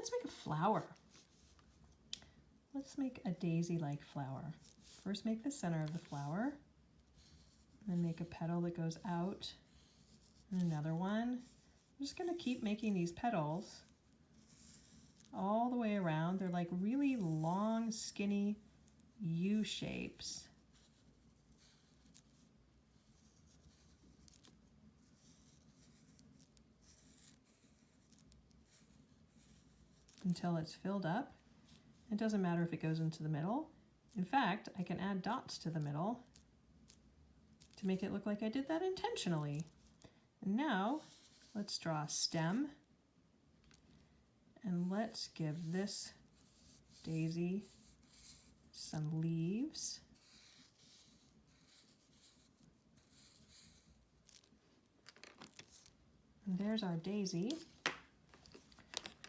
let's make a flower. Let's make a daisy-like flower. First make the center of the flower, then make a petal that goes out, and another one. I'm just going to keep making these petals all the way around. They're like really long, skinny U shapes. Until it's filled up. It doesn't matter if it goes into the middle. In fact, I can add dots to the middle to make it look like I did that intentionally. And now let's draw a stem, and let's give this daisy some leaves. And there's our daisy.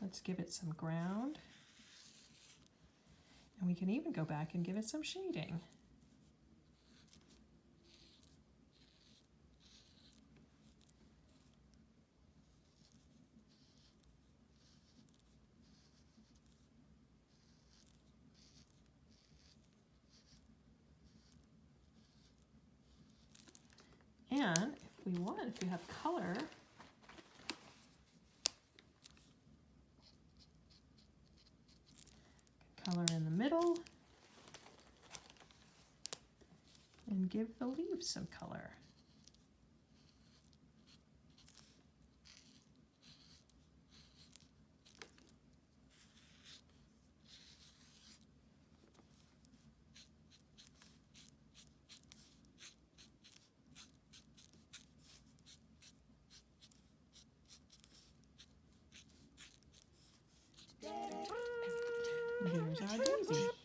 Let's give it some ground. And we can even go back and give it some shading. And if we want, if you have color, color in the middle and give the leaves some color. Here's our daisy.